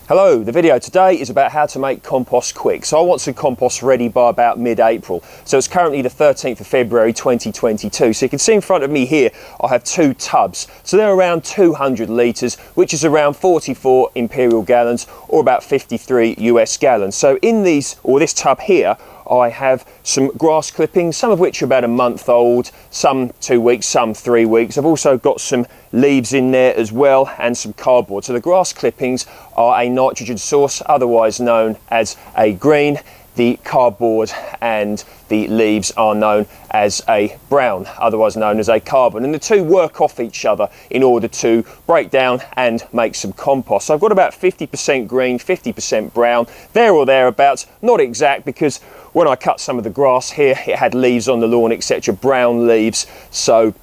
Hello, the video today is about how to make compost quick. So I want some compost ready by about mid-April. So it's currently the 13th of February 2022. So you can see in front of me here, I have two tubs. So they're around 200 litres, which is around 44 imperial gallons or about 53 US gallons. So in these, or this tub here, I have some grass clippings, some of which are about a month old, some 2 weeks, some 3 weeks. I've also got some leaves in there as well and some cardboard. So the grass clippings are a nitrogen source, otherwise known as a green. The cardboard and the leaves are known as a brown, otherwise known as a carbon. And the two work off each other in order to break down and make some compost. So I've got about 50% green, 50% brown, there or thereabouts, not exact because when I cut some of the grass here, it had leaves on the lawn, etc., brown leaves, so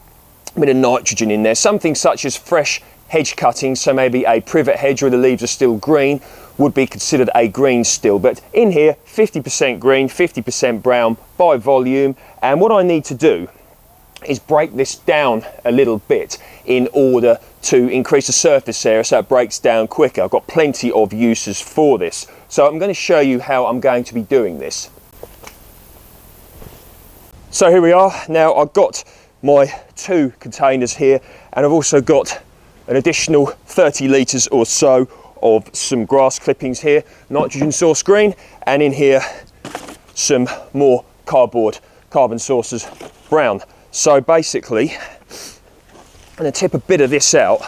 a bit of nitrogen in there. Something such as fresh hedge cuttings, so maybe a privet hedge where the leaves are still green, would be considered a green still. But in here, 50% green, 50% brown by volume. And what I need to do is break this down a little bit in order to increase the surface area so it breaks down quicker. I've got plenty of uses for this. So I'm going to show you how I'm going to be doing this. So here we are. Now I've got my two containers here, and I've also got an additional 30 litres or so of some grass clippings here, nitrogen source green, and in here some more carbon sources brown. So basically I'm going to tip a bit of this out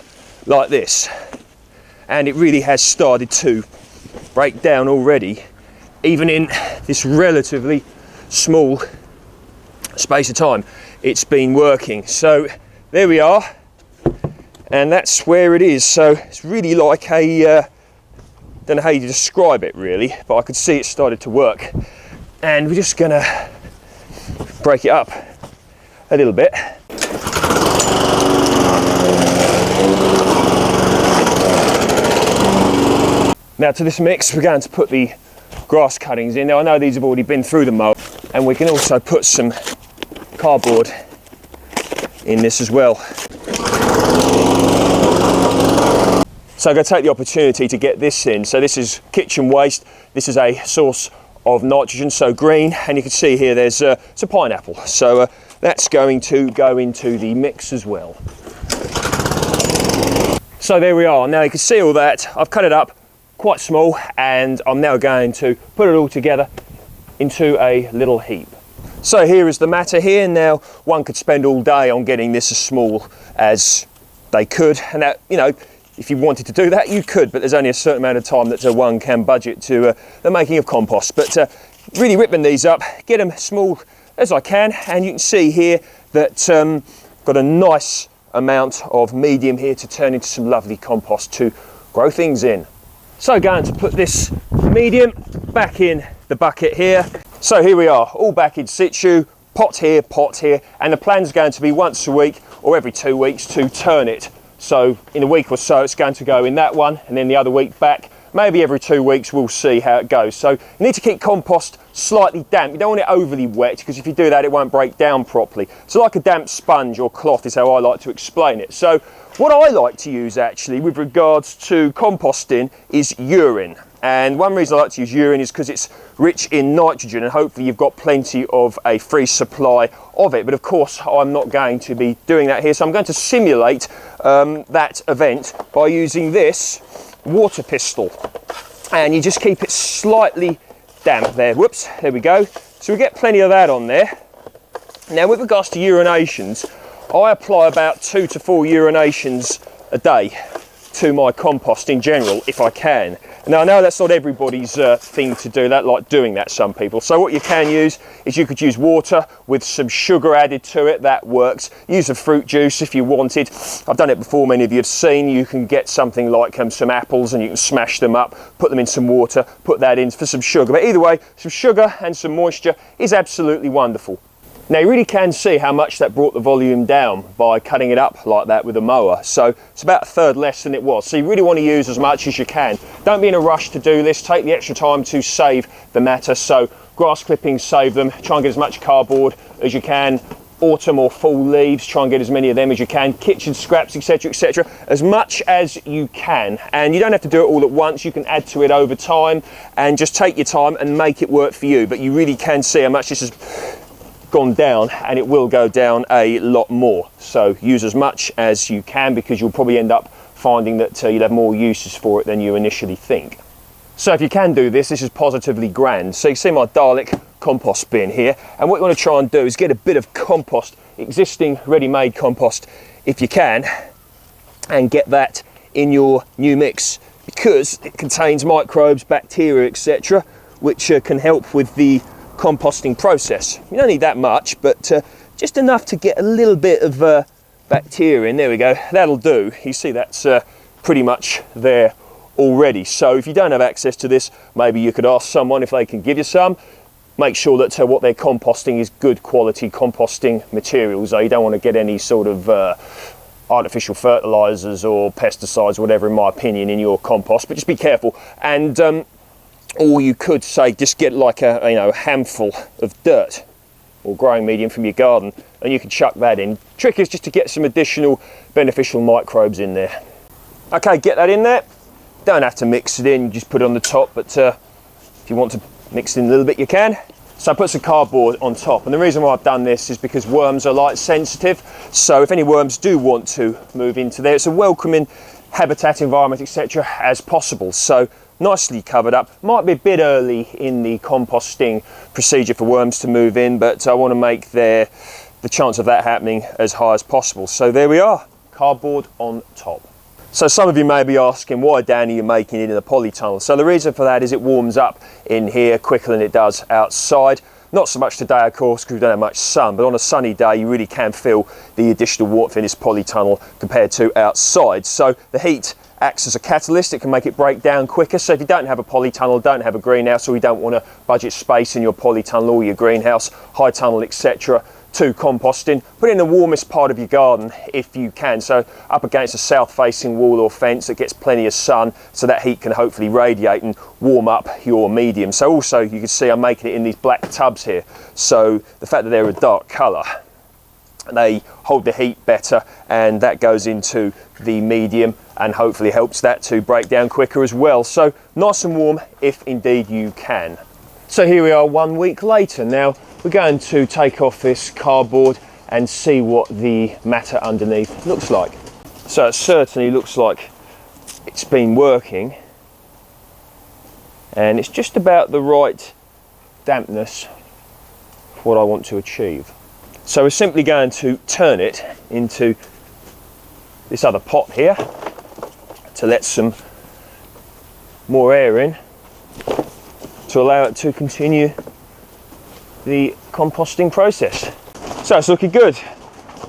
like this, and it really has started to break down already, even in this relatively small space of time it's been working. So there we are, and that's where it is. So it's really like a don't know how you describe it really, but I could see it started to work, and we're just gonna break it up a little bit. Now to this mix we're going to put the grass cuttings in. Now I know these have already been through the mow, and we can also put some cardboard in this as well. So I'm going to take the opportunity to get this in. So this is kitchen waste. This is a source of nitrogen, so green, and you can see here there's it's a pineapple. So that's going to go into the mix as well. So there we are. Now you can see all that. I've cut it up quite small, and I'm now going to put it all together into a little heap. So here is the matter here. Now one could spend all day on getting this as small as they could, and that, you know, if you wanted to do that you could, but there's only a certain amount of time that one can budget to the making of compost. But really ripping these up, get them small as I can, and you can see here that got a nice amount of medium here to turn into some lovely compost to grow things in. So going to put this medium back in the bucket here. So here we are, all back in situ, pot here, and the plan's going to be once a week or every 2 weeks to turn it. So in a week or so it's going to go in that one, and then the other week back, maybe every 2 weeks. We'll see how it goes. So you need to keep compost slightly damp. You don't want it overly wet, because if you do that it won't break down properly. So like a damp sponge or cloth is how I like to explain it. So what I like to use actually with regards to composting is urine. And one reason I like to use urine is because it's rich in nitrogen, and hopefully you've got plenty of a free supply of it. But of course I'm not going to be doing that here, so I'm going to simulate that event by using this water pistol, and you just keep it slightly damp there. Whoops, there we go. So we get plenty of that on there. Now with regards to urinations, I apply about 2 to 4 urinations a day to my compost in general, if I can. Now I know that's not everybody's thing to do that, like doing that, some people. So what you can use is you could use water with some sugar added to it. That works. Use a fruit juice if you wanted. I've done it before, many of you have seen. You can get something like some apples, and you can smash them up, put them in some water, put that in for some sugar. But either way, some sugar and some moisture is absolutely wonderful. Now you really can see how much that brought the volume down by cutting it up like that with a mower. So it's about a third less than it was. So you really want to use as much as you can. Don't be in a rush to do this. Take the extra time to save the matter. So grass clippings, save them. Try and get as much cardboard as you can. autumn or fall leaves, try and get as many of them as you can, kitchen scraps, etc, etc, as much as you can. And you don't have to do it all at once, you can add to it over time and just take your time and make it work for you. But you really can see how much this has gone down, and it will go down a lot more. So use as much as you can, because you'll probably end up finding that you'll have more uses for it than you initially think. So if you can do this, this is positively grand. So you see my Dalek compost bin here, and what you want to try and do is get a bit of compost, existing ready-made compost if you can, and get that in your new mix, because it contains microbes, bacteria, etc, which can help with the composting process. You don't need that much, but just enough to get a little bit of bacteria in. There we go, that'll do. You see that's pretty much there already. So if you don't have access to this, maybe you could ask someone if they can give you some. Make sure that what they're composting is good quality composting materials. You don't want to get any sort of artificial fertilizers or pesticides, whatever, in my opinion, in your compost, but just be careful. And or you could say just get like a handful of dirt or growing medium from your garden, and you can chuck that in. Trick is just to get some additional beneficial microbes in there. Okay, get that in there. Don't have to mix it in, you just put it on the top, but if you want to mix it in a little bit, you can. So I put some cardboard on top, and the reason why I've done this is because worms are light sensitive, so if any worms do want to move into there, it's a welcoming habitat environment, etc, as possible. So nicely covered up. Might be a bit early in the composting procedure for worms to move in, but I want to make the chance of that happening as high as possible. So there we are, cardboard on top. So some of you may be asking, why, Danny, you're making it in a polytunnel? So the reason for that is it warms up in here quicker than it does outside. Not so much today, of course, because we don't have much sun, but on a sunny day you really can feel the additional warmth in this polytunnel compared to outside. So the heat acts as a catalyst, it can make it break down quicker. So if you don't have a polytunnel, don't have a greenhouse, or you don't want to budget space in your polytunnel or your greenhouse, high tunnel, etc, to composting, put it in the warmest part of your garden if you can, so up against a south facing wall or fence that gets plenty of sun, so that heat can hopefully radiate and warm up your medium. So also you can see I'm making it in these black tubs here, so the fact that they're a dark colour, they hold the heat better, and that goes into the medium and hopefully helps that to break down quicker as well. So nice and warm if indeed you can. So here we are 1 week later. Now we're going to take off this cardboard and see what the matter underneath looks like. So it certainly looks like it's been working, and it's just about the right dampness for what I want to achieve. So we're simply going to turn it into this other pot here to let some more air in, to allow it to continue the composting process. So it's looking good,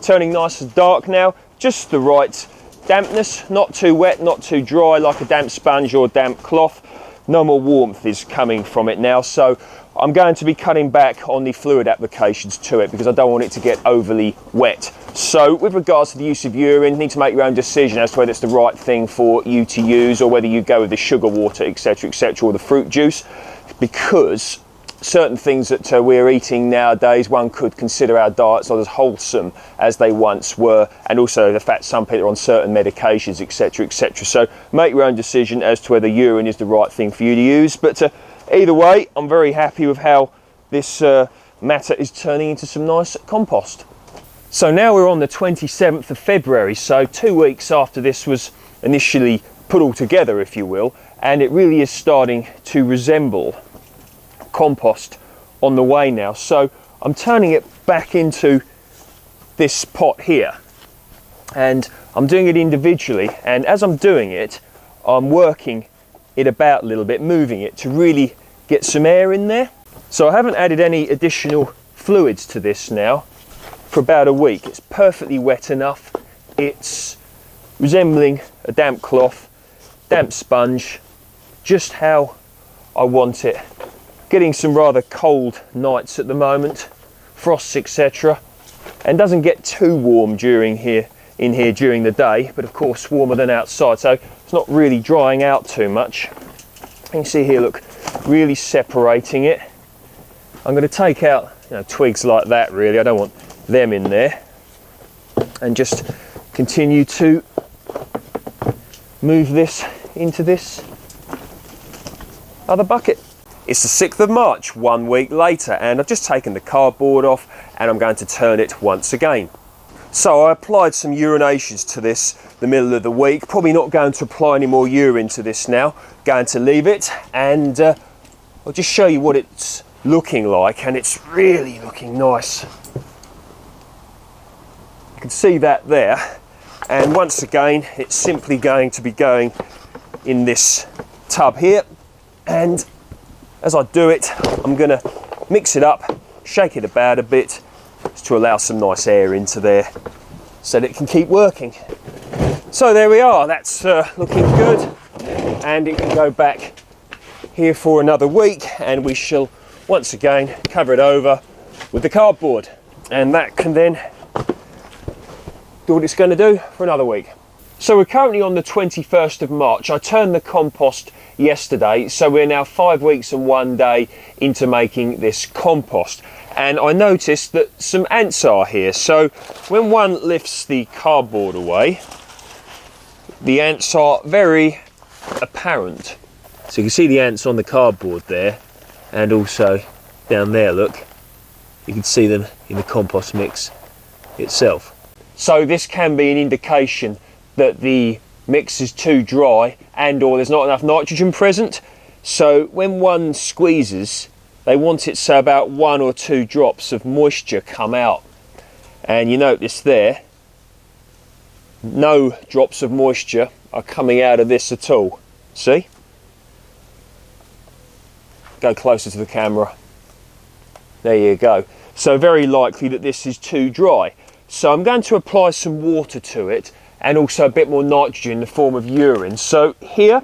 turning nice and dark now, just the right dampness, not too wet, not too dry like a damp sponge or damp cloth. No more warmth is coming from it now, so I'm going to be cutting back on the fluid applications to it because I don't want it to get overly wet. So with regards to the use of urine, you need to make your own decision as to whether it's the right thing for you to use, or whether you go with the sugar water, etc, etc, or the fruit juice, because certain things that we're eating nowadays, one could consider our diets not as wholesome as they once were, and also the fact some people are on certain medications, etc, etc. So make your own decision as to whether urine is the right thing for you to use. But either way, I'm very happy with how this matter is turning into some nice compost. So now we're on the 27th of February, so 2 weeks after this was initially put all together, if you will, and it really is starting to resemble compost on the way now. So I'm turning it back into this pot here, and I'm doing it individually, and as I'm doing it, I'm working it about a little bit, moving it to really get some air in there. So I haven't added any additional fluids to this now for about a week. It's perfectly wet enough. It's resembling a damp cloth, damp sponge, just how I want it. Getting some rather cold nights at the moment, frosts, etc, and doesn't get too warm in here during the day, but of course warmer than outside, so it's not really drying out too much. You can see here, look, really separating it. I'm going to take out twigs like that. Really, I don't want them in there and just continue to move this into this other bucket. It's the 6th of March, 1 week later, and I've just taken the cardboard off and I'm going to turn it once again. So I applied some urinations to this the middle of the week. Probably not going to apply any more urine to this now. Going to leave it, and I'll just show you what it's looking like, and it's really looking nice. You can see that there, and once again it's simply going to be going in this tub here, and as I do it I'm going to mix it up, shake it about a bit just to allow some nice air into there so that it can keep working. So there we are, that's looking good, and it can go back here for another week, and we shall once again cover it over with the cardboard, and that can then do what it's going to do for another week. So we're currently on the 21st of March. I turned the compost yesterday, so we're now 5 weeks and 1 day into making this compost, and I noticed that some ants are here. So when one lifts the cardboard away, the ants are very apparent. So you can see the ants on the cardboard there, and also down there, look, you can see them in the compost mix itself. So this can be an indication that the mix is too dry and or there's not enough nitrogen present. So when one squeezes, they want it so about 1 or 2 drops of moisture come out, and you notice there no drops of moisture are coming out of this at all. See? Go closer to the camera. There you go. So very likely that this is too dry. So I'm going to apply some water to it, and also a bit more nitrogen in the form of urine. So here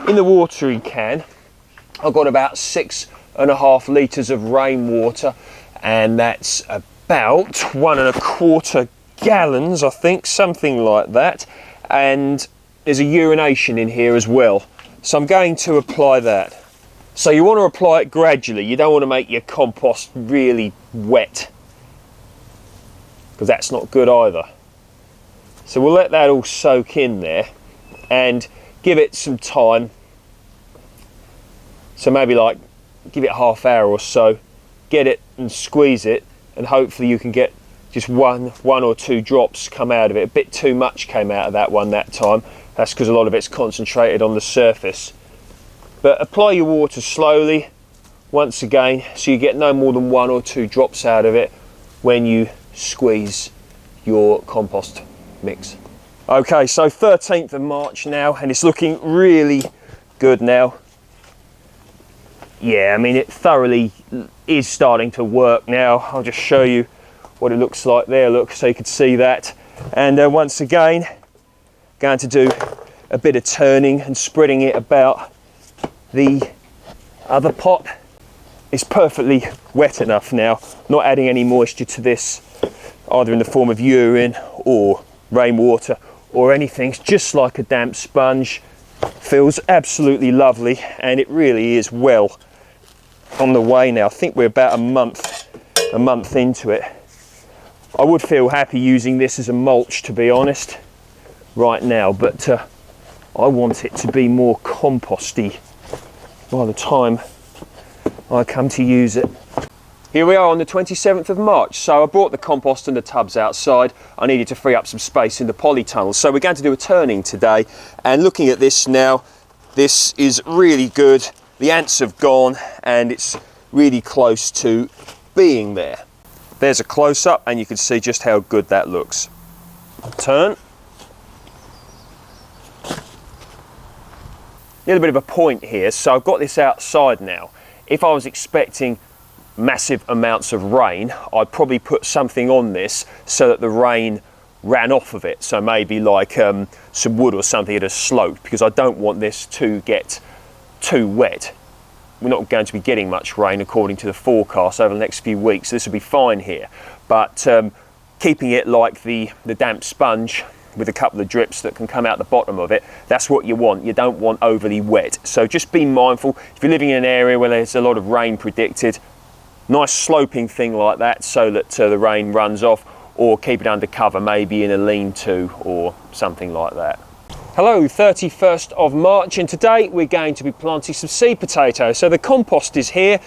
in the watering can I've got about 6.5 litres of rainwater, and that's about 1.25 gallons, I think, something like that. And there's a urination in here as well, so I'm going to apply that. So you want to apply it gradually. You don't want to make your compost really wet, because that's not good either. So we'll let that all soak in there and give it some time. So maybe like give it half hour or so, get it and squeeze it, and hopefully you can get just one or 2 drops come out of it. A bit too much came out of that one that time. That's because a lot of it's concentrated on the surface. But apply your water slowly once again, so you get no more than 1 or 2 drops out of it when you squeeze your compost mix. Okay, so 13th of March now, and it's looking really good now. Yeah, I mean, it thoroughly is starting to work now. I'll just show you what it looks like there, look, so you can see that. And once again, going to do a bit of turning and spreading it about the other pot. It's perfectly wet enough now, not adding any moisture to this, either in the form of urine or rainwater or anything. It's just like a damp sponge. Feels absolutely lovely, and it really is well on the way now. I think we're about a month into it. I would feel happy using this as a mulch, to be honest, right now, but I want it to be more composty by the time I come to use it. Here we are on the 27th of March. So I brought the compost and the tubs outside. I needed to free up some space in the polytunnel. So we're going to do a turning today, and looking at this now, this is really good. The ants have gone and it's really close to being there. There's a close-up and you can see just how good that looks. Turn. A little bit of a point here. So I've got this outside now. If I was expecting massive amounts of rain, I'd probably put something on this so that the rain ran off of it. So maybe like some wood or something at a slope, because I don't want this to get too wet. We're not going to be getting much rain according to the forecast over the next few weeks. This will be fine here, but keeping it like the damp sponge with a couple of drips that can come out the bottom of it, that's what you want. You don't want overly wet. So just be mindful. If you're living in an area where there's a lot of rain predicted, nice sloping thing like that, so that the rain runs off, or keep it under cover, maybe in a lean-to or something like that. Hello, 31st of March, and today we're going to be planting some seed potatoes. So the compost is here.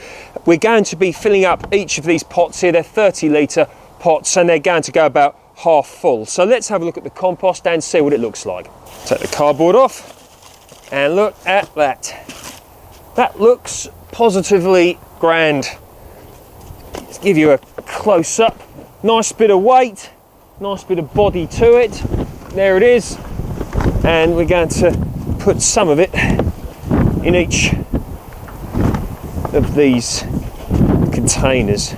We're going to be filling up each of these pots here. They're 30-litre pots, and they're going to go about half full. So let's have a look at the compost and see what it looks like. Take the cardboard off and look at that. That looks positively grand. Let's give you a close-up. Nice bit of weight, nice bit of body to it. There it is. And we're going to put some of it in each of these containers.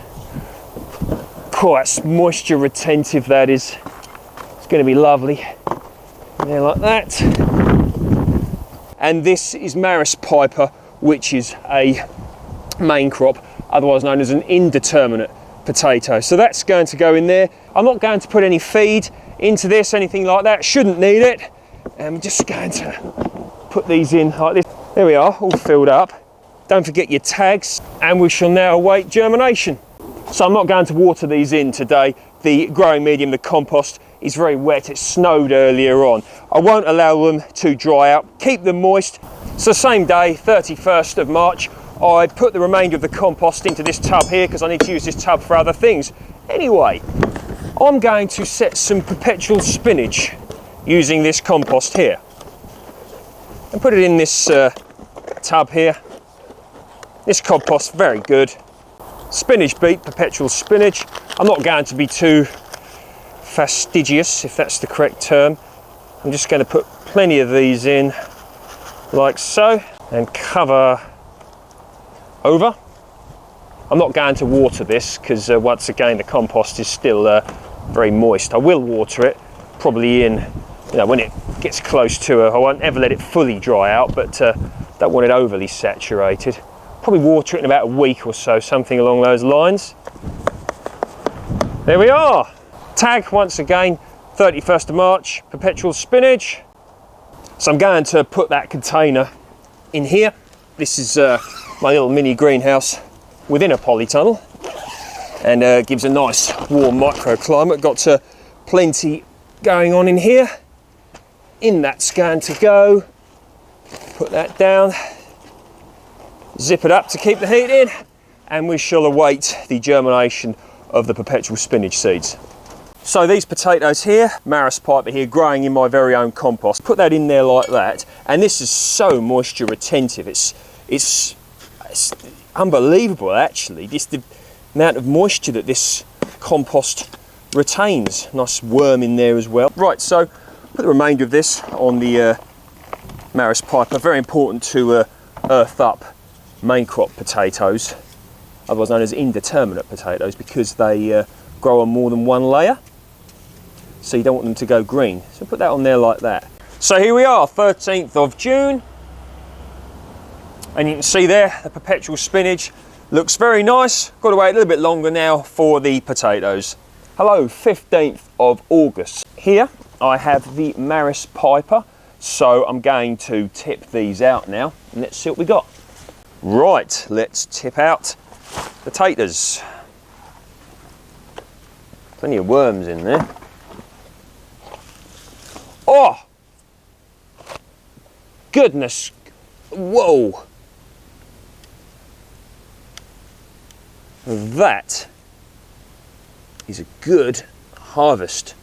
Quite moisture retentive, that is. It's going to be lovely. There, like that. And this is Maris Piper, which is a main crop, otherwise known as an indeterminate potato. So that's going to go in there. I'm not going to put any feed into this, anything like that. Shouldn't need it. I'm just going to put these in like this. There we are, all filled up. Don't forget your tags, and we shall now await germination. So I'm not going to water these in today. The growing medium, the compost, is very wet. It snowed earlier on. I won't allow them to dry out. Keep them moist. So same day, 31st of March, I put the remainder of the compost into this tub here because I need to use this tub for other things. Anyway, I'm going to set some perpetual spinach using this compost here. And put it in this tub here. This compost, very good. Spinach beet, perpetual spinach. I'm not going to be too fastidious, if that's the correct term. I'm just going to put plenty of these in, like so, and cover over. I'm not going to water this because once again the compost is still very moist. I will water it probably in, when it gets close to I won't ever let it fully dry out, but don't want it overly saturated. Probably water it in about a week or so, something along those lines. There we are. Tag once again, 31st of March, perpetual spinach. So I'm going to put that container in here. This is my little mini greenhouse within a polytunnel, and gives a nice warm microclimate. Got plenty going on in here. In that's going to go. Put that down. Zip it up to keep the heat in, and we shall await the germination of the perpetual spinach seeds. So these potatoes here, Maris Piper here, growing in my very own compost. Put that in there like that, and this is so moisture retentive. It's unbelievable actually, just the amount of moisture that this compost retains. Nice worm in there as well. Right, so put the remainder of this on the Maris Piper. Very important to earth up main crop potatoes, otherwise known as indeterminate potatoes, because they grow on more than one layer, so you don't want them to go green. So put that on there like that. So here we are, 13th of June, and you can see there the perpetual spinach looks very nice. Got to wait a little bit longer now for the potatoes. Hello, 15th of August. Here I have the Maris Piper, so I'm going to tip these out now, and let's see what we got. Right, let's tip out the taters. Plenty of worms in there. Oh! Goodness! Whoa! That is a good harvest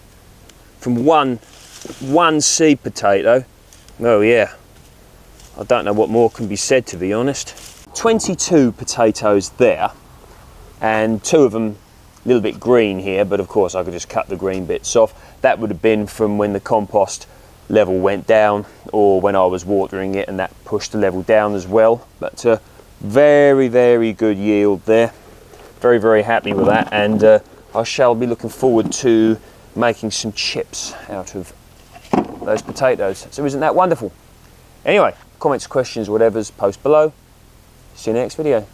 from one seed potato. Oh yeah, I don't know what more can be said, to be honest. 22 potatoes there, and 2 of them a little bit green here, but of course I could just cut the green bits off. That would have been from when the compost level went down, or when I was watering it, and that pushed the level down as well. But very, very good yield there. Very, very happy with that, and I shall be looking forward to making some chips out of those potatoes. So isn't that wonderful? Anyway, comments, questions, whatever's, post below. See you next video.